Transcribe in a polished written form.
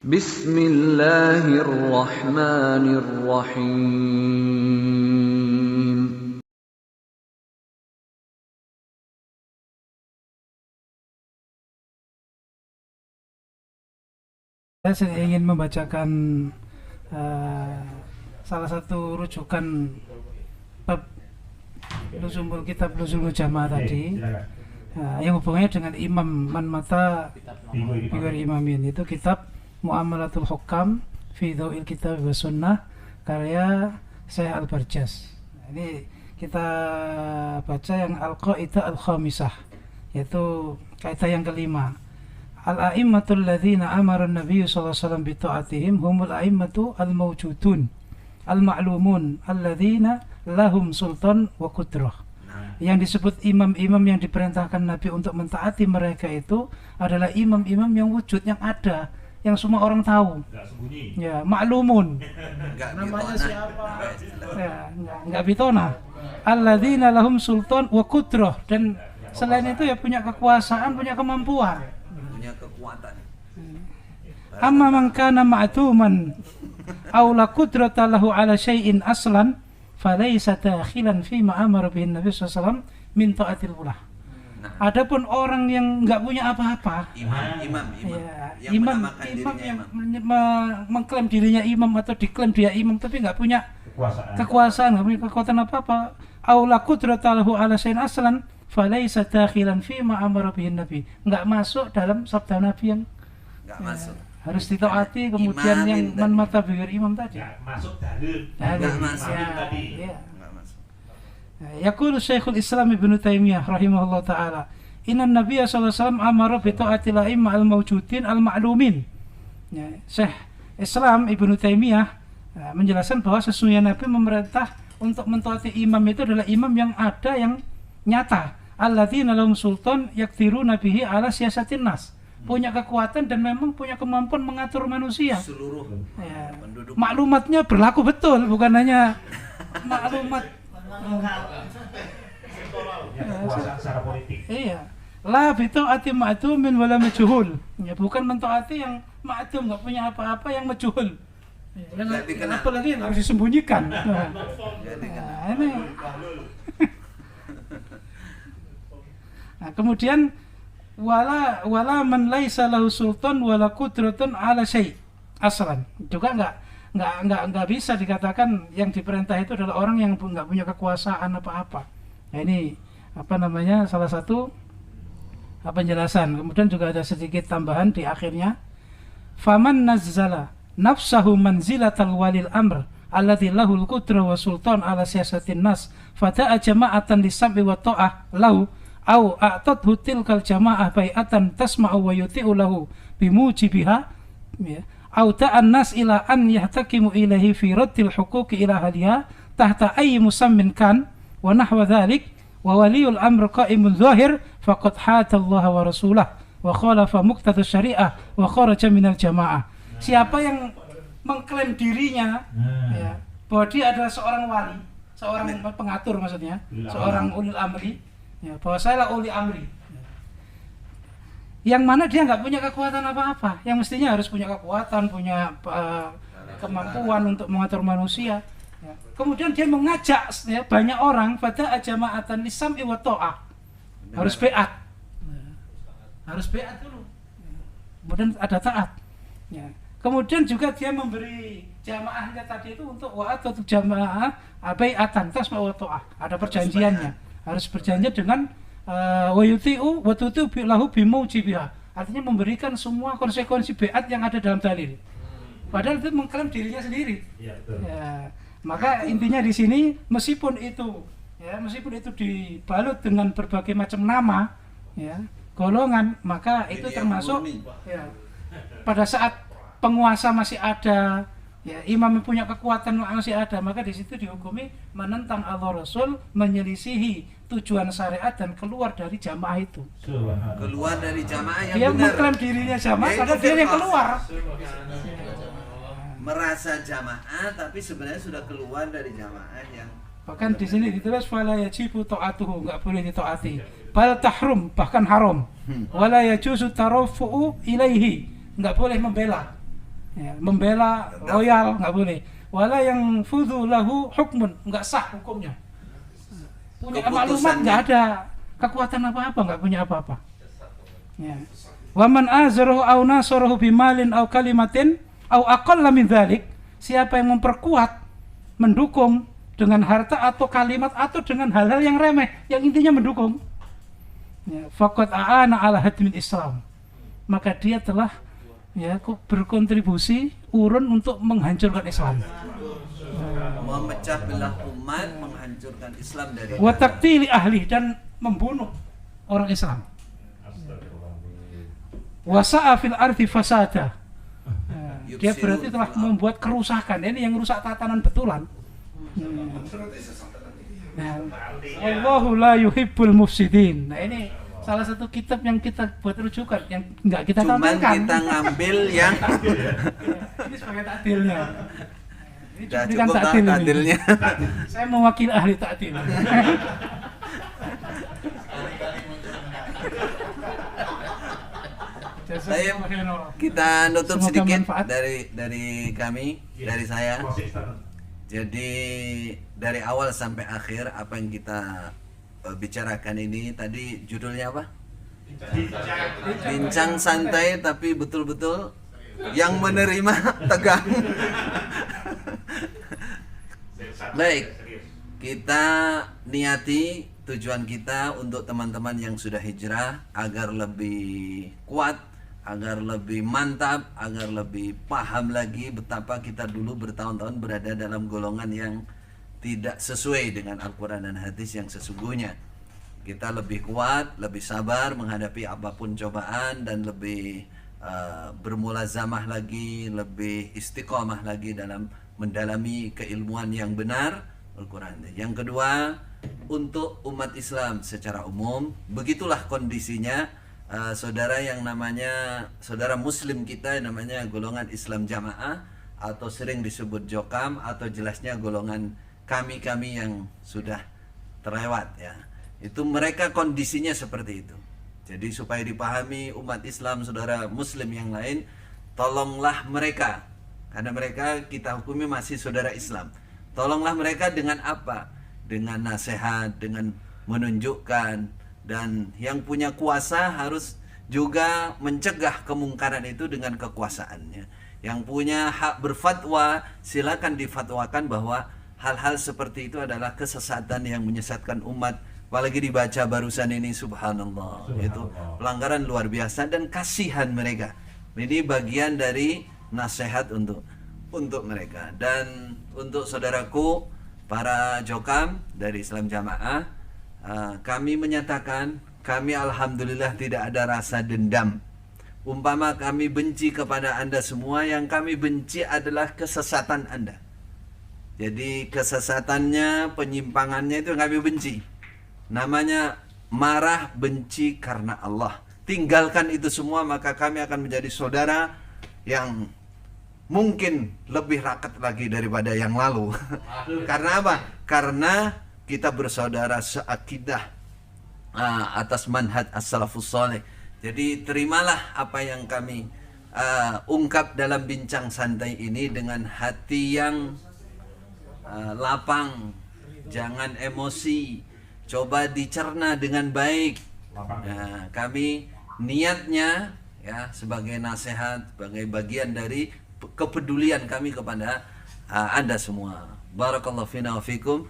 Bismillahirrahmanirrahim. Saya ingin membacakan salah satu rujukan bab kitab Luzumul Jamaah tadi, yang hubungannya dengan imam man mata bighairi imamin. Itu kitab Muamalatul Hukam fi Dhawil Kitab wa Sunnah karya Syekh Al-Barjas. Ini kita baca yang Al-Qaidah Al-Khamisah, yaitu kaidah yang kelima. Al-a'immatul ladzina amara an-nabiy sallallahu alaihi wasallam bi ta'atihim humul a'immatu al-mawjudun al-ma'lumun alladzina lahum sultan wa qudrah. Yang disebut imam-imam yang diperintahkan Nabi untuk mentaati mereka itu adalah imam-imam yang wujud, yang ada, yang semua orang tahu. Ya, ma'lumun. Namanya siapa? Ya, enggak bitona. Alladzina lahum sultan wa qudrah, dan selain itu ya punya kekuasaan, punya kemampuan. Punya kekuatan. Amma man kana ma'tuman aw la qudrata lahu ala syai'in aslan falaysa dakhilan fi ma amara bihi Nabi sallallahu alaihi wasallam min ta'atil ulah. Adapun orang yang enggak punya apa-apa, imam yang mengklaim dirinya imam atau diklaim dia imam tapi enggak punya kekuasaan, enggak punya kekuatan apa-apa, aw la qudrata lahu ala syai'in aslan falaisa dakhilan fi ma amara bihi Nabi, enggak masuk dalam sabda Nabi yang enggak masuk. Harus ditaati. Kemudian yang man mata bighairi imam tadi. Enggak masuk dalil. Enggak masuk tadi. Ya. Enggak masuk. Yaqulu Syekhul Islam Ibnu Taimiyah rahimahullah taala, "Inna Nabiyya sallallahu alaihi wasallam amara bi ta'atil a'immah al-mawjudin al-ma'lumin." Ya, Syekh Islam Ibnu Taimiyah menjelaskan bahwa sesungguhnya Nabi memerintah untuk mentaati imam itu adalah imam yang ada, yang nyata. Alladzina lahum sultan yaqdiruna bihi ala siyasatin nas, punya kekuatan dan memang punya kemampuan mengatur manusia. Seluruh penduduk. Maklumatnya berlaku betul, bukan hanya maklumat. Kekuasaan secara politik. Iya. La bitaati ma'tumin wala majhul. Ya, bukan mentaati yang ma'tum, enggak punya apa-apa, yang majhul. Ya, apalagi yang harus disembunyikan. Ini. Nah, kemudian wala man laisa lahu sultan wala qudratun ala syai' aslan. Juga enggak bisa dikatakan yang diperintah itu adalah orang yang enggak punya kekuasaan apa-apa. Nah, ini salah satu penjelasan. Kemudian juga ada sedikit tambahan di akhirnya. Faman nazzala nafsahu manzilatal walil amr alladzi lahul qudrah wa sultan ala siyasatin nas fata'a jama'atan lisab'i wa ta'ah lahu au a'tadhu tilkal jama'ah bai'atan tasma'u wa yuti'u lahu bimujibiha, ya, au ta'an nas ila an yahtakimu ilaihi fi raddil huquqi ila ahliha tahta ayyi musammin kan wa nahwa dhalik wa waliyul amr qa'imun zahir faqad hata Allah wa rasulah wa khalafa muqtada syari'ah wa kharaja minal jama'ah. Siapa yang mengklaim dirinya ya, bahwa dia adalah seorang wali, seorang pengatur maksudnya, seorang ulil amri, ya, bahwa saya lah uli amri, yang mana dia nggak punya kekuatan apa-apa, yang mestinya harus punya kekuatan, punya kemampuan untuk mengatur manusia, ya. Kemudian dia mengajak, ya, banyak orang pada jama'atan lisam wa ta'ah, harus beat, harus beat dulu, kemudian ada taat, ya. Kemudian juga dia memberi jamaahnya tadi itu untuk atau jamaah bai'atan tasma wa ta'ah, ada perjanjiannya, harus berjanji dengan wa yuti'u wa tuti'u lahu bimujibiha, artinya memberikan semua konsekuensi bai'at yang ada dalam dalil. Padahal itu mengklaim dirinya sendiri. Ya, maka intinya di sini meskipun itu dibalut dengan berbagai macam nama, ya, golongan, maka itu termasuk, ya, pada saat penguasa masih ada, ya, imam yang punya kekuatan masih ada, maka di situ dihukumi menentang Allah Rasul, menyelisihi tujuan syariat dan keluar dari jamaah itu. Keluar dari jamaah yang dia benar. mengklaim dirinya jamaah karena dia yang keluar. Merasa jamaah tapi sebenarnya sudah keluar dari jamaah yang. Bahkan di sini ditulis fala yajibu ta'atuhu, enggak boleh ditaati. Bal tahrum, bahkan haram. Wala yajuzu tarafu'u ilaihi, enggak boleh membela. Ya, membela loyal nggak boleh. Wala yang fudhu lahu hukmun, nggak sah hukumnya. Punya maklumat nggak ada kekuatan apa-apa, nggak punya apa-apa. Ya. Wa man azarahu aw nasarahu bimalin aw kalimatin aw aqalla min dzalik, siapa yang memperkuat, mendukung dengan harta atau kalimat atau dengan hal-hal yang remeh, yang intinya mendukung. Ya, faqad a'ana ala hadmil Islam. Maka dia telah berkontribusi urun untuk menghancurkan Islam. Memecah belah umat, menghancurkan Islam dari Wa taqtili ahli, dan membunuh orang Islam. Wa sa'a fil ardi fasada. Dia berarti telah membuat kerusakan. Ini yang rusak tatanan betulan. Allahu la yuhibbul mufsidin. Nah, ini salah satu kitab yang kita buat rujukan, yang enggak kita cuman tampilkan. kita ngambil yang ini sebagai takdilnya. Ini udah cuplikan cukup takdil ini. takdilnya. Saya mewakili ahli takdil. Saya kita nutup Semoga sedikit manfaat. dari kami, dari saya. Jadi dari awal sampai akhir apa yang kita bicarakan ini tadi judulnya apa? Bincang santai tapi betul-betul yang menerima tegang. Baik, kita niati tujuan kita untuk teman-teman yang sudah hijrah agar lebih kuat, agar lebih mantap, agar lebih paham lagi betapa kita dulu bertahun-tahun berada dalam golongan yang tidak sesuai dengan Al-Quran dan hadis yang sesungguhnya. Kita lebih kuat, lebih sabar menghadapi apapun cobaan, dan lebih bermulazamah lagi, lebih istiqomah lagi dalam mendalami keilmuan yang benar Al-Quran. Yang kedua, untuk umat Islam secara umum, begitulah kondisinya. Saudara yang namanya saudara muslim kita yang namanya golongan Islam Jamaah, atau sering disebut Jokam, atau jelasnya golongan kami yang sudah terlewat, ya. Itu mereka kondisinya seperti itu. Jadi supaya dipahami umat Islam, saudara muslim yang lain, tolonglah mereka, karena mereka kita hukumi masih saudara Islam. Tolonglah mereka dengan apa? Dengan nasihat, dengan menunjukkan, dan yang punya kuasa harus juga mencegah kemungkaran itu dengan kekuasaannya. Yang punya hak berfatwa, silakan difatwakan bahwa hal-hal seperti itu adalah kesesatan yang menyesatkan umat. Apalagi dibaca barusan ini, subhanallah, itu pelanggaran luar biasa, dan kasihan mereka. Ini bagian dari nasihat untuk mereka. Dan untuk saudaraku para Jokam dari Islam Jamaah, kami menyatakan, kami alhamdulillah tidak ada rasa dendam. Umpama kami benci kepada Anda semua, yang kami benci adalah kesesatan Anda. Jadi kesesatannya, penyimpangannya itu yang kami benci. Namanya marah, benci karena Allah. Tinggalkan itu semua, maka kami akan menjadi saudara yang mungkin lebih rakat lagi daripada yang lalu. Karena apa? Karena kita bersaudara seakidah atas manhaj as-salafus saleh. Jadi terimalah apa yang kami ungkap dalam bincang santai ini dengan hati yang lapang, jangan emosi, coba dicerna dengan baik. Nah, kami niatnya ya sebagai nasihat, sebagai bagian dari kepedulian kami kepada Anda semua. Barakallahu fina wa fikum.